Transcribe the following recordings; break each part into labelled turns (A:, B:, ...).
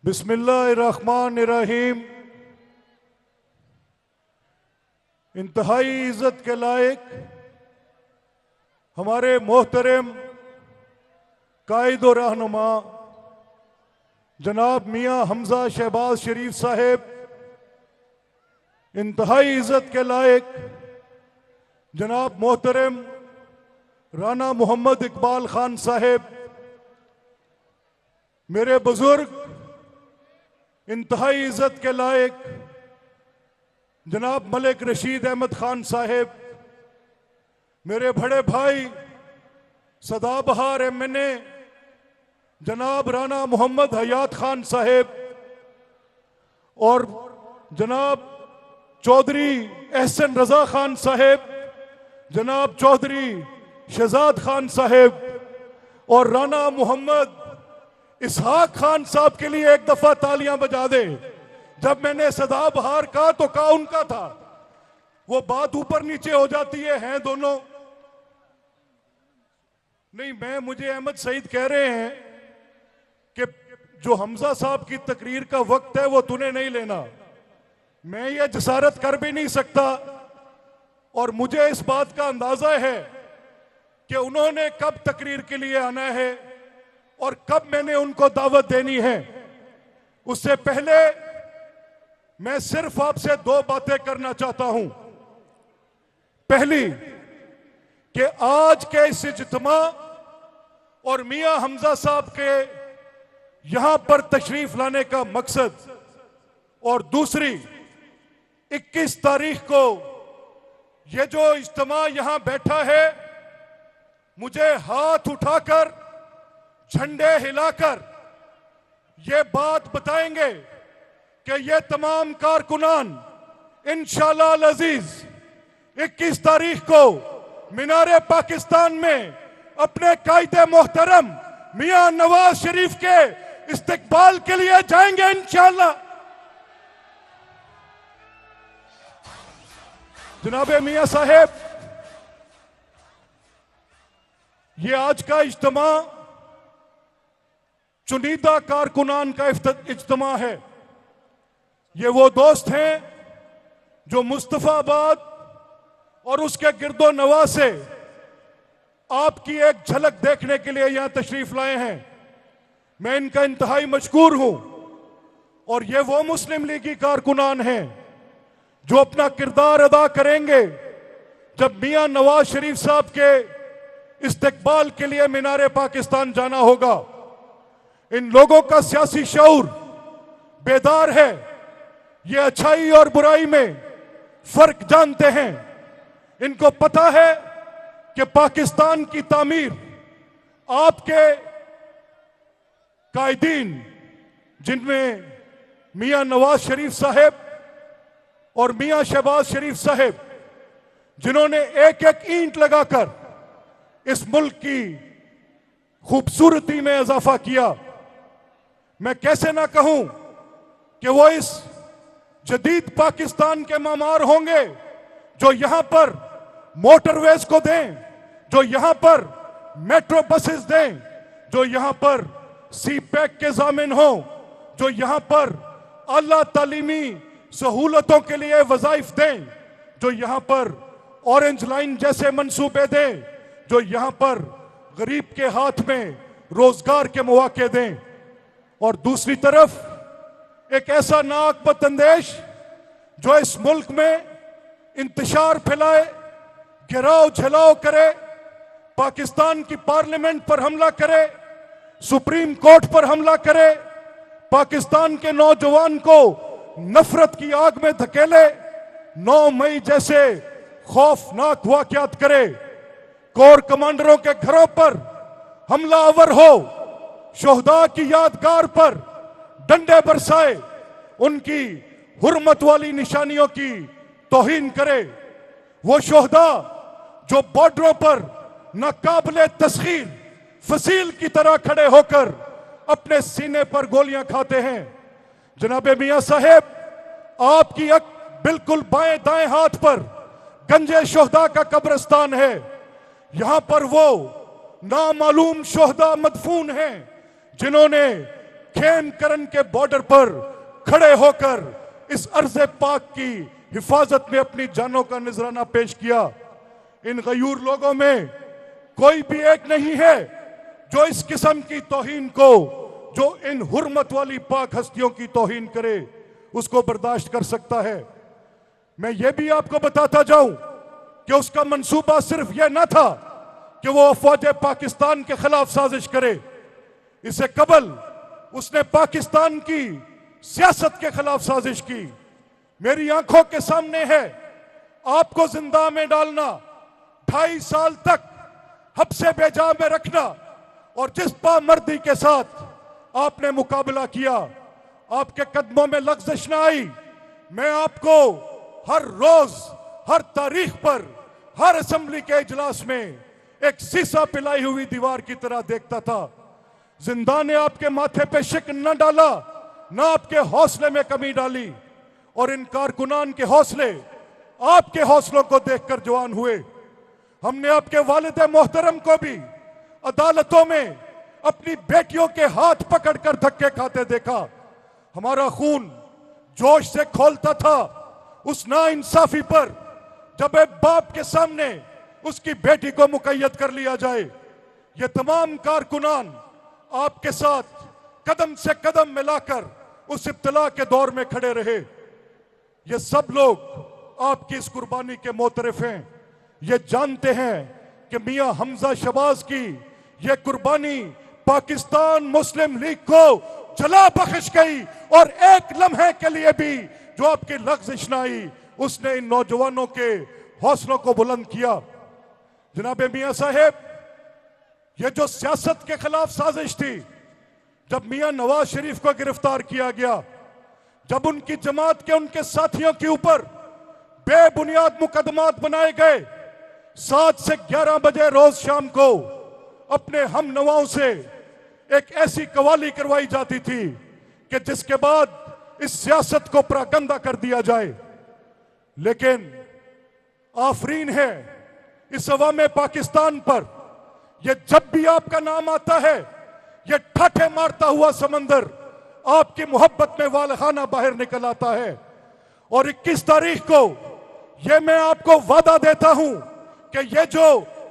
A: बिस्मिल्लाहिर्रहमानिर्रहीम। इंतहाई इज्जत के लायक हमारे मोहतरम कायद और रहनुमा जनाब मियाँ हमजा शहबाज शरीफ साहेब, इंतहाई इज्जत के लायक जनाब मोहतरम राना मोहम्मद इकबाल खान साहेब, मेरे बुजुर्ग इंतहाई इज्जत के लायक जनाब मलिक रशीद अहमद खान साहेब, मेरे बड़े भाई सदाबहार MNA जनाब राना मोहम्मद हयात खान साहेब और जनाब चौधरी एहसन रजा खान साहेब, जनाब चौधरी शहजाद खान साहेब और राना मोहम्मद इसहाक खान साहब के लिए एक दफा तालियां बजा दे। जब मैंने सदाबहार कहा तो कहा उनका था, वो बात ऊपर नीचे हो जाती है, हैं दोनों नहीं। मुझे अहमद सईद कह रहे हैं कि जो हमजा साहब की तकरीर का वक्त है वो तूने नहीं लेना। मैं ये जसारत कर भी नहीं सकता और मुझे इस बात का अंदाजा है कि उन्होंने कब तकरीर के लिए आना है और कब मैंने उनको दावत देनी है। उससे पहले मैं सिर्फ आपसे दो बातें करना चाहता हूं। पहली कि आज के इस इज्तिमा और मियां हमजा साहब के यहां पर तशरीफ लाने का मकसद, और दूसरी 21 तारीख को ये जो इज्तिमा यहां बैठा है, मुझे हाथ उठाकर झंडे हिलाकर ये बात बताएंगे कि ये तमाम कारकुनान इंशाअल्लाह अजीज 21 तारीख को मीनारे पाकिस्तान में अपने कायदे मोहतरम मियां नवाज शरीफ के इस्तकबाल के लिए जाएंगे इंशाअल्लाह। जनाबे मियां साहेब, ये आज का इज्तिमा चुनिंदा कारकुनान का इज्तिमा है। ये वो दोस्त हैं जो मुस्तफाबाद और उसके गिरदो नवा से आपकी एक झलक देखने के लिए यहां तशरीफ लाए हैं। मैं इनका इंतहाई मशकूर हूं। और ये वो मुस्लिम लीगी कारकुनान हैं जो अपना किरदार अदा करेंगे जब मियां नवाज शरीफ साहब के इस्तकबाल के लिए मीनारे पाकिस्तान जाना होगा। इन लोगों का सियासी शऊर बेदार है, ये अच्छाई और बुराई में फर्क जानते हैं। इनको पता है कि पाकिस्तान की तामीर आपके कायदीन, जिनमें मियां नवाज शरीफ साहेब और मियां शहबाज शरीफ साहेब, जिन्होंने एक एक ईंट लगाकर इस मुल्क की खूबसूरती में इजाफा किया, मैं कैसे ना कहूं कि वो इस जदीद पाकिस्तान के मामार होंगे जो यहां पर मोटरवेज को दें, जो यहां पर मेट्रो बसेस दें, जो यहां पर CPEC के जामिन हो, जो यहां पर आला तालीमी सहूलतों के लिए वज़ाइफ दें, जो यहां पर ऑरेंज लाइन जैसे मंसूबे दें, जो यहां पर गरीब के हाथ में रोजगार के मौके दें। और दूसरी तरफ एक ऐसा नाकबत अंदेश जो इस मुल्क में इंतशार फैलाए, घेराव झलाव करे, पाकिस्तान की पार्लियामेंट पर हमला करे, सुप्रीम कोर्ट पर हमला करे, पाकिस्तान के नौजवान को नफरत की आग में धकेले, 9 मई जैसे खौफनाक वाकयात करे, कोर कमांडरों के घरों पर हमला आवर हो, शोहदा की यादगार पर डंडे बरसाए, उनकी हुर्मत वाली निशानियों की तौहीन करे। वो शोहदा जो बॉर्डरों पर नाकाबिले तस्खीर फसील की तरह खड़े होकर अपने सीने पर गोलियां खाते हैं। जनाबे मियां साहेब, आपकी बिल्कुल बाएं दाएं हाथ पर गंजे शोहदा का कब्रिस्तान है। यहां पर वो नामालूम शोहदा मदफून हैं जिन्होंने खेम करन के बॉर्डर पर खड़े होकर इस अर्ज़े पाक की हिफाजत में अपनी जानों का नजराना पेश किया। इन गयूर लोगों में कोई भी एक नहीं है जो इस किस्म की तौहीन को, जो इन हुर्मत वाली पाक हस्तियों की तौहीन करे, उसको बर्दाश्त कर सकता है। मैं ये भी आपको बताता जाऊं कि उसका मंसूबा सिर्फ यह ना था कि वो अफवाज पाकिस्तान के खिलाफ साजिश करे। इससे कबल उसने पाकिस्तान की सियासत के खिलाफ साजिश की। मेरी आंखों के सामने है, आपको जिंदा में डालना, 2.5 साल तक हब्से बेजा में रखना, और जिस पामर्दी के साथ आपने मुकाबला किया, आपके कदमों में लग़्ज़िश न आई। मैं आपको हर रोज, हर तारीख पर, हर असेंबली के इजलास में एक सीसा पिलाई हुई दीवार की तरह देखता था। जिंदा ने आपके माथे पे शिकन न डाला, न आपके हौसले में कमी डाली, और इन कारकुनान के हौसले आपके हौसलों को देखकर जवान हुए। हमने आपके वालिद मोहतरम को भी अदालतों में अपनी बेटियों के हाथ पकड़कर धक्के खाते देखा। हमारा खून जोश से खौलता था उस नाइंसाफी पर, जब एक बाप के सामने उसकी बेटी को मुकय्यद कर लिया जाए। ये तमाम कारकुनान आपके साथ कदम से कदम मिलाकर उस इब्तिला के दौर में खड़े रहे। ये सब लोग आपकी इस कुर्बानी के मोतरफ हैं। ये जानते हैं कि मियां हमजा शहबाज की ये कुर्बानी पाकिस्तान मुस्लिम लीग को जला बख्श गई, और एक लम्हे के लिए भी जो आपकी लग़्ज़िश न आई, उसने इन नौजवानों के हौसलों को बुलंद किया। जनाब मियां साहेब, ये जो सियासत के खिलाफ साजिश थी, जब मियां नवाज शरीफ को गिरफ्तार किया गया, जब उनकी जमात के उनके साथियों के ऊपर बेबुनियाद मुकदमात बनाए गए, 7 से 11 बजे रोज शाम को अपने हम नवाओं से एक ऐसी कवाली करवाई जाती थी कि जिसके बाद इस सियासत को प्रागंदा कर दिया जाए। लेकिन आफरीन है इस अवाम पाकिस्तान पर, यह जब भी आपका नाम आता है, यह ठाठे मारता हुआ समंदर आपकी मोहब्बत में वालखाना बाहर निकल आता है। और 21 तारीख को यह मैं आपको वादा देता हूं कि ये जो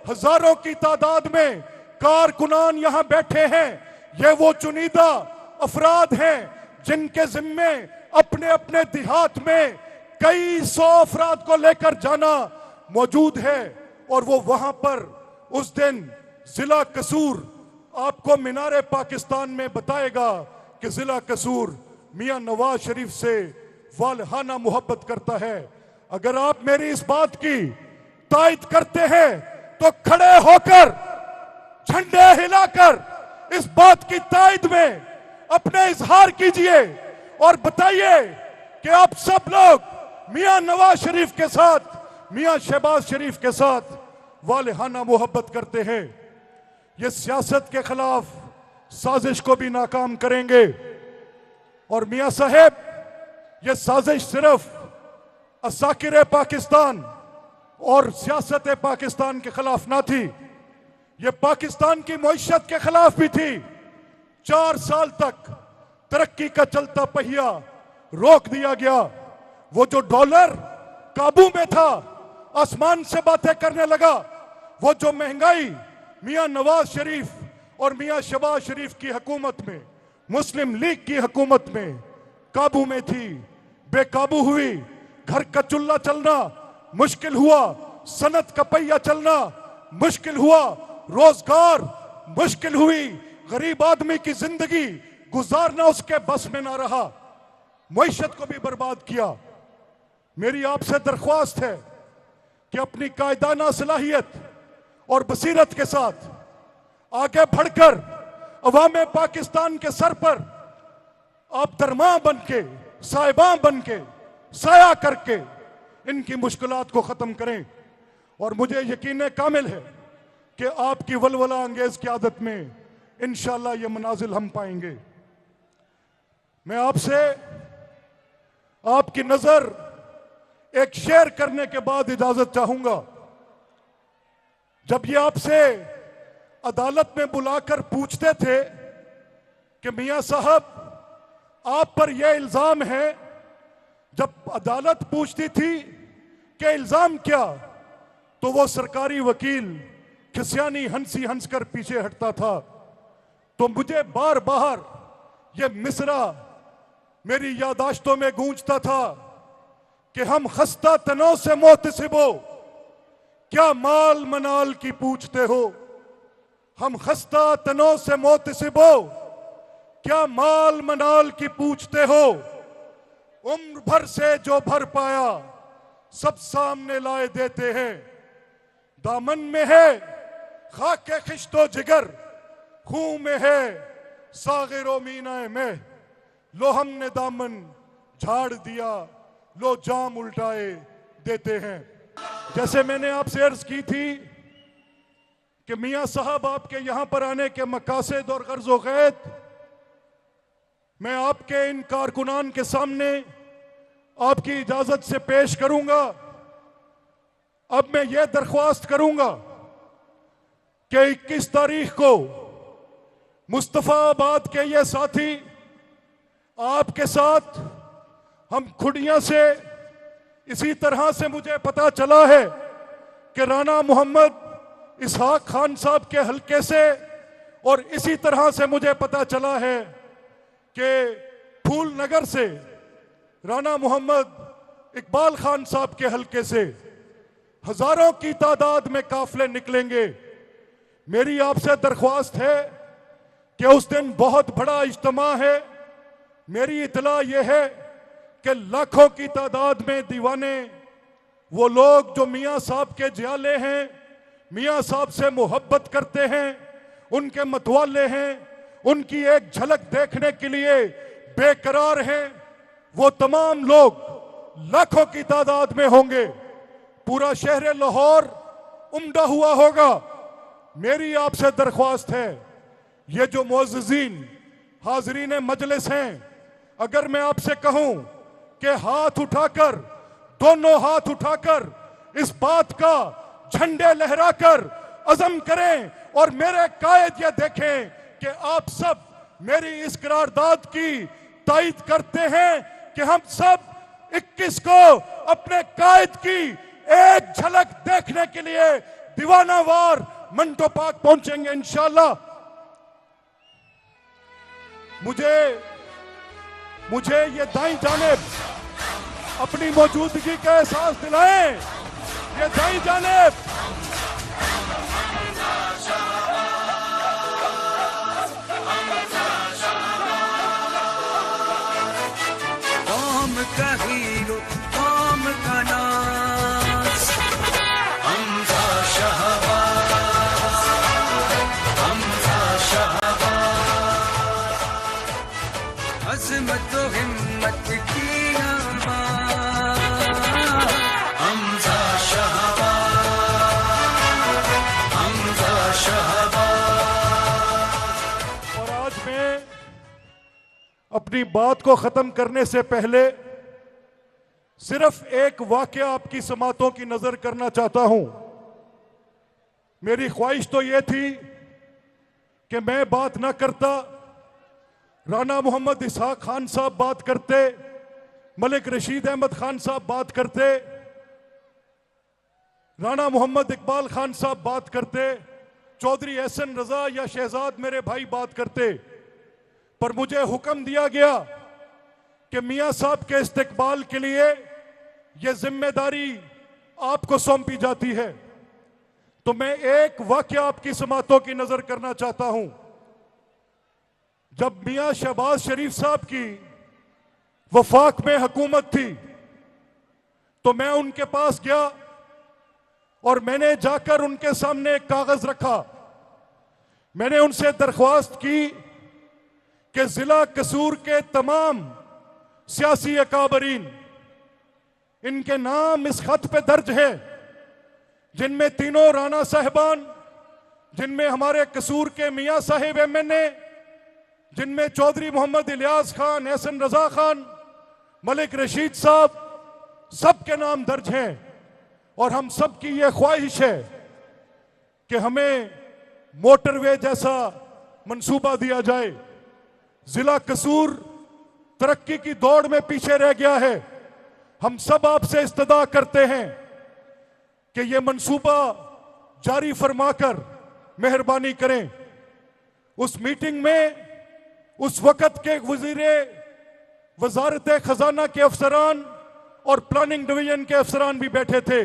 A: हजारों की तादाद में कारकुनान यहां बैठे हैं, ये वो चुनिंदा अफराद हैं जिनके जिम्मे अपने अपने देहात में कई 100 अफराद को लेकर जाना मौजूद है। और वो वहां पर उस दिन जिला कसूर आपको मीनारे पाकिस्तान में बताएगा कि जिला कसूर मियां नवाज शरीफ से वालहाना मोहब्बत करता है। अगर आप मेरी इस बात की तायद करते हैं तो खड़े होकर झंडे हिलाकर इस बात की तायद में अपने इजहार कीजिए और बताइए कि आप सब लोग मियां नवाज शरीफ के साथ, मियां शहबाज शरीफ के साथ वालहाना मोहब्बत करते हैं। ये सियासत के खिलाफ साजिश को भी नाकाम करेंगे। और मियां साहेब, ये साजिश सिर्फ असाकिर पाकिस्तान और सियासत पाकिस्तान के खिलाफ ना थी, ये पाकिस्तान की मईशत के खिलाफ भी थी। 4 साल तक तरक्की का चलता पहिया रोक दिया गया। वो जो डॉलर काबू में था, आसमान से बातें करने लगा। वो जो महंगाई मियां नवाज शरीफ और मियां शहबाज शरीफ की हुकूमत में, मुस्लिम लीग की हुकूमत में काबू में थी, बेकाबू हुई। घर का चूल्हा चलना मुश्किल हुआ, सनत का पहिया चलना मुश्किल हुआ, रोजगार मुश्किल हुई, गरीब आदमी की जिंदगी गुजारना उसके बस में ना रहा, मईशत को भी बर्बाद किया। मेरी आपसे दरख्वास्त है कि अपनी कायदाना सलाहियत और बसीरत के साथ आगे बढ़कर अवाम पाकिस्तान के सर पर आप दरमा बन के, साहिबां बन के, साया करके इनकी मुश्किलात को खत्म करें। और मुझे यकीन कामिल है कि आपकी वलवला अंगेज क़यादत में इंशाअल्लाह ये मनाजिल हम पाएंगे। मैं आपसे आपकी नजर एक शेयर करने के बाद इजाजत चाहूंगा। जब ये आपसे अदालत में बुलाकर पूछते थे कि मियां साहब आप पर यह इल्जाम है, जब अदालत पूछती थी कि इल्जाम क्या, तो वो सरकारी वकील खिसियानी हंसी हंसकर पीछे हटता था। तो मुझे बार बार ये मिसरा मेरी यादाश्तों में गूंजता था कि हम खस्ता तनों से मोहतसिबो, क्या माल मनाल की पूछते हो। हम खस्ता तनों से मोहतसिबो, क्या माल मनाल की पूछते हो। उम्र भर से जो भर पाया सब सामने लाए देते हैं। दामन में है खाके खिश्तो जिगर, खून में है सागिरो मीना में। लो हमने दामन झाड़ दिया, लो जाम उल्टाए देते हैं। जैसे मैंने आपसे अर्ज की थी कि मियां साहब आपके यहां पर आने के मकासद और गर्ज गैत मैं आपके इन कारकुनान के सामने आपकी इजाजत से पेश करूंगा। अब मैं ये दरख्वास्त करूंगा कि 21 तारीख को मुस्तफाबाद के ये साथी आपके साथ हम खुडियां से, इसी तरह से मुझे पता चला है कि राना मोहम्मद इसहाक खान साहब के हलके से, और इसी तरह से मुझे पता चला है कि फूल नगर से राना मोहम्मद इकबाल खान साहब के हलके से हजारों की तादाद में काफले निकलेंगे। मेरी आपसे दरख्वास्त है कि उस दिन बहुत बड़ा इज्तिमा है। मेरी इतला यह है कि लाखों की तादाद में दीवाने, वो लोग जो मियां साहब के जियाले हैं, मियां साहब से मोहब्बत करते हैं, उनके मतवाले हैं, उनकी एक झलक देखने के लिए बेकरार हैं, वो तमाम लोग लाखों की तादाद में होंगे। पूरा शहर लाहौर उमड़ा हुआ होगा। मेरी आपसे दरख्वास्त है, ये जो मुअज़्ज़िज़ीन हाज़रीन मजलिस हैं, अगर मैं आपसे कहूं कि हाथ उठाकर, दोनों हाथ उठाकर इस बात का झंडे लहराकर अज़म करें और मेरे कायद ये देखें कि आप सब मेरी इस करारदाद की तायद करते हैं कि हम सब 21 को अपने कायद की एक झलक देखने के लिए दीवानावार मंटो पार्क पहुंचेंगे इंशाअल्लाह। मुझे ये दाईं जानिब अपनी मौजूदगी का एहसास दिलाएं। ये दाईं जानिब
B: कौम का हीरो, कौम का नाज, हमजा शहबाज, हमजा शहबाज। अज़मत व हिम्मत की आवाज़, हमजा शहबाज, हमजा शहबाज।
A: और आज मैं अपनी बात को खत्म करने से पहले सिर्फ एक वाकया आपकी समातों की नजर करना चाहता हूं। मेरी ख्वाहिश तो यह थी कि मैं बात ना करता, राना मोहम्मद इसहाक खान साहब बात करते, मलिक रशीद अहमद खान साहब बात करते, राना मोहम्मद इकबाल खान साहब बात करते, चौधरी एहसन रजा या शहजाद मेरे भाई बात करते। पर मुझे हुक्म दिया गया कि मियां साहब के इस्तकबाल के लिए यह जिम्मेदारी आपको सौंपी जाती है। तो मैं एक वाकया आपकी समातों की नजर करना चाहता हूं। जब मियां शहबाज शरीफ साहब की वफाक में हुकूमत थी, तो मैं उनके पास गया और मैंने जाकर उनके सामने एक कागज रखा। मैंने उनसे दरख्वास्त की कि जिला कसूर के तमाम सियासी अकाबरीन, इनके नाम इस खत पे दर्ज है, जिनमें तीनों राना साहिबान, जिनमें हमारे कसूर के मियां साहिब एमएनए, जिनमें चौधरी मोहम्मद इलियास खान, एहसन रजा खान, मलिक रशीद साहब, सबके नाम दर्ज हैं। और हम सब की यह ख्वाहिश है कि हमें मोटरवे जैसा मंसूबा दिया जाए। जिला कसूर तरक्की की दौड़ में पीछे रह गया है। हम सब आपसे इस्तदा करते हैं कि ये मंसूबा जारी फरमाकर मेहरबानी करें। उस मीटिंग में उस वक्त के वजारत खजाना के अफसरान और प्लानिंग डिवीजन के अफसरान भी बैठे थे।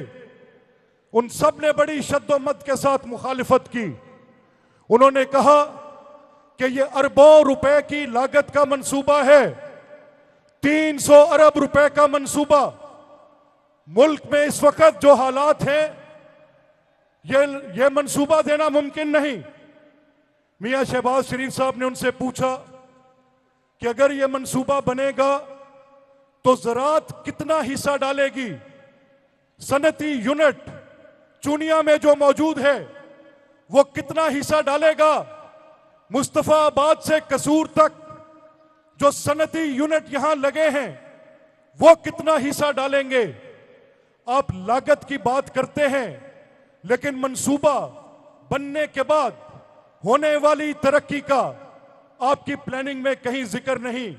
A: उन सब ने बड़ी शद्दोमत के साथ मुखालिफत की। उन्होंने कहा कि ये अरबों रुपए की लागत का मंसूबा है, 300 अरब रुपए का मंसूबा। मुल्क में इस वक्त जो हालात हैं, ये मंसूबा देना मुमकिन नहीं। मियां शहबाज शरीफ साहब ने उनसे पूछा कि अगर ये मंसूबा बनेगा तो ज़राअत कितना हिस्सा डालेगी? सनती यूनिट चूनिया में जो मौजूद है वो कितना हिस्सा डालेगा? मुस्तफाबाद से कसूर तक जो सनती यूनिट यहां लगे हैं वो कितना हिस्सा डालेंगे? आप लागत की बात करते हैं, लेकिन मंसूबा बनने के बाद होने वाली तरक्की का आपकी प्लानिंग में कहीं जिक्र नहीं।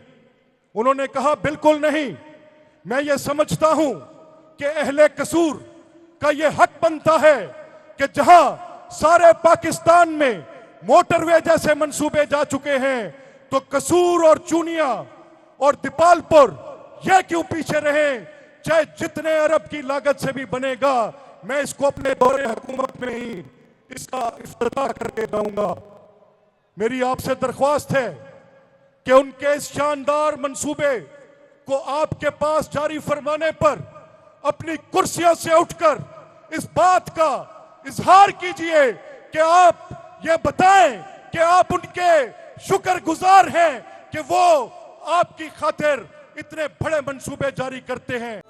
A: उन्होंने कहा बिल्कुल नहीं, मैं ये समझता हूं कि अहले कसूर का ये हक बनता है कि जहां सारे पाकिस्तान में मोटरवे जैसे मंसूबे जा चुके हैं, तो कसूर और चूनिया और दीपालपुर ये क्यों पीछे रहे? चाहे जितने अरब की लागत से भी बनेगा, मैं इसको अपने दौरे हुकूमत में ही इसका इफ्तिताह करके दूंगा। मेरी आपसे दरख्वास्त है कि उनके इस शानदार मंसूबे को आपके पास जारी फरमाने पर अपनी कुर्सियों से उठकर इस बात का इजहार कीजिए कि आप ये बताएं कि आप उनके शुक्रगुजार हैं कि वो आपकी खातिर इतने बड़े मंसूबे जारी करते हैं।